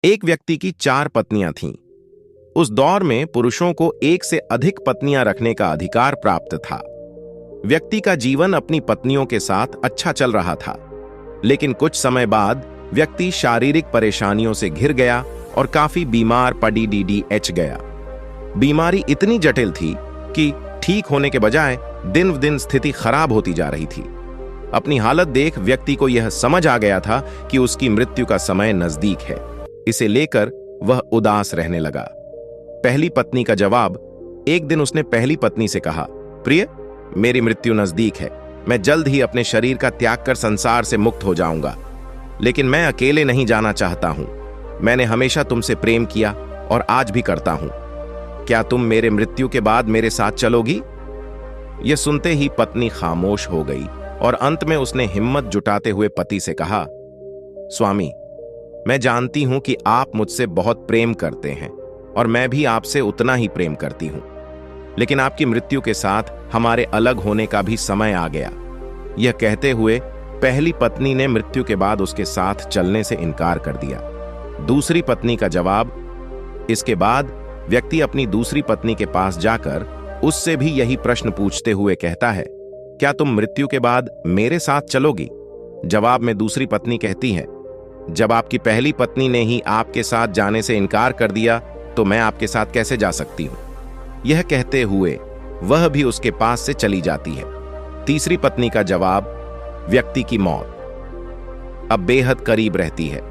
एक व्यक्ति की 4 पत्नियां थीं। उस दौर में पुरुषों को एक से अधिक पत्नियां रखने का अधिकार प्राप्त था। व्यक्ति का जीवन अपनी पत्नियों के साथ अच्छा चल रहा था, लेकिन कुछ समय बाद व्यक्ति शारीरिक परेशानियों से घिर गया और काफी बीमार पड़ गया। बीमारी इतनी जटिल थी कि ठीक होने के बजाय दिन ब दिन स्थिति खराब होती जा रही थी। अपनी हालत देख व्यक्ति को यह समझ आ गया था कि उसकी मृत्यु का समय नजदीक है। इसे लेकर वह उदास रहने लगा। पहली पत्नी का जवाब: एक दिन उसने पहली पत्नी से कहा, प्रिय, मेरी मृत्यु नजदीक है। मैं जल्द ही अपने शरीर का त्याग कर संसार से मुक्त हो जाऊंगा, लेकिन मैं अकेले नहीं जाना चाहता हूं। मैंने हमेशा तुमसे प्रेम किया और आज भी करता हूं। क्या तुम मेरे मृत्यु के बाद मेरे साथ चलोगी? यह सुनते ही पत्नी खामोश हो गई और अंत में उसने हिम्मत जुटाते हुए पति से कहा, स्वामी, मैं जानती हूं कि आप मुझसे बहुत प्रेम करते हैं और मैं भी आपसे उतना ही प्रेम करती हूं, लेकिन आपकी मृत्यु के साथ हमारे अलग होने का भी समय आ गया। यह कहते हुए पहली पत्नी ने मृत्यु के बाद उसके साथ चलने से इनकार कर दिया। दूसरी पत्नी का जवाब: इसके बाद व्यक्ति अपनी दूसरी पत्नी के पास जाकर उससे भी यही प्रश्न पूछते हुए कहता है, क्या तुम मृत्यु के बाद मेरे साथ चलोगी? जवाब में दूसरी पत्नी कहती है, जब आपकी पहली पत्नी ने ही आपके साथ जाने से इनकार कर दिया तो मैं आपके साथ कैसे जा सकती हूं? यह कहते हुए वह भी उसके पास से चली जाती है। तीसरी पत्नी का जवाब: व्यक्ति की मौत अब बेहद करीब रहती है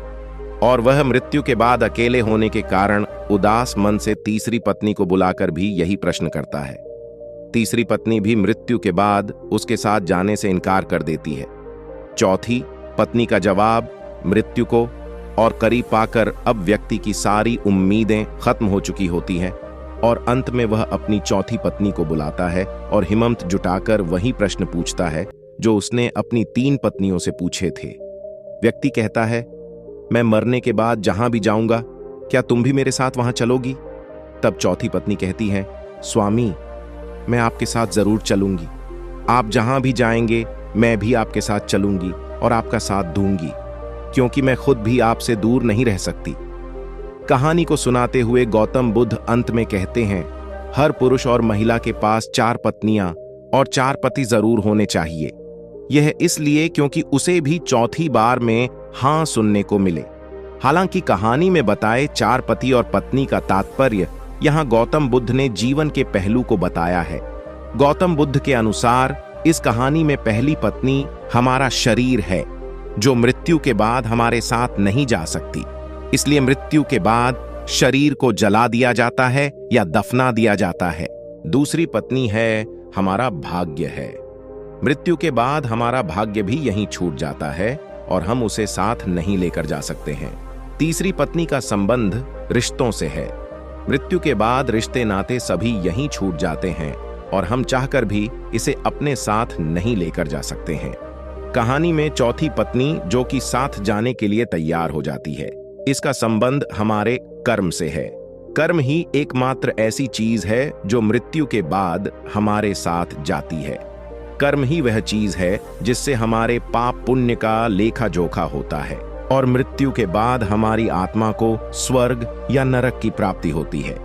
और वह मृत्यु के बाद अकेले होने के कारण उदास मन से तीसरी पत्नी को बुलाकर भी यही प्रश्न करता है। तीसरी पत्नी भी मृत्यु के बाद उसके साथ जाने से इनकार कर देती है। चौथी पत्नी का जवाब: मृत्यु को और करीब पाकर अब व्यक्ति की सारी उम्मीदें खत्म हो चुकी होती हैं और अंत में वह अपनी चौथी पत्नी को बुलाता है और हिम्मत जुटाकर वही प्रश्न पूछता है जो उसने अपनी 3 पत्नियों से पूछे थे। व्यक्ति कहता है, मैं मरने के बाद जहां भी जाऊंगा, क्या तुम भी मेरे साथ वहां चलोगी? तब चौथी पत्नी कहती है, स्वामी, मैं आपके साथ जरूर चलूंगी। आप जहां भी जाएंगे मैं भी आपके साथ चलूंगी और आपका साथ दूंगी, क्योंकि मैं खुद भी आपसे दूर नहीं रह सकती। कहानी को सुनाते हुए गौतम बुद्ध अंत में कहते हैं, हर पुरुष और महिला के पास 4 पत्नियां और 4 पति जरूर होने चाहिए। यह इसलिए क्योंकि उसे भी चौथी बार में हां सुनने को मिले। हालांकि कहानी में बताए 4 पति और पत्नी का तात्पर्य यहां गौतम बुद्ध ने जीवन के पहलू को बताया है। गौतम बुद्ध के अनुसार इस कहानी में पहली पत्नी हमारा शरीर है, जो मृत्यु के बाद हमारे साथ नहीं जा सकती। इसलिए मृत्यु के बाद शरीर को जला दिया जाता है या दफना दिया जाता है। दूसरी पत्नी है हमारा भाग्य है। मृत्यु के बाद हमारा भाग्य भी यहीं छूट जाता है और हम उसे साथ नहीं लेकर जा सकते हैं। तीसरी पत्नी का संबंध रिश्तों से है। मृत्यु के बाद रिश्ते नाते सभी यहीं छूट जाते हैं और हम चाहकर भी इसे अपने साथ नहीं लेकर जा सकते हैं। कहानी में चौथी पत्नी जो कि साथ जाने के लिए तैयार हो जाती है, इसका संबंध हमारे कर्म से है। कर्म ही एकमात्र ऐसी चीज है जो मृत्यु के बाद हमारे साथ जाती है। कर्म ही वह चीज है जिससे हमारे पाप पुण्य का लेखा जोखा होता है और मृत्यु के बाद हमारी आत्मा को स्वर्ग या नरक की प्राप्ति होती है।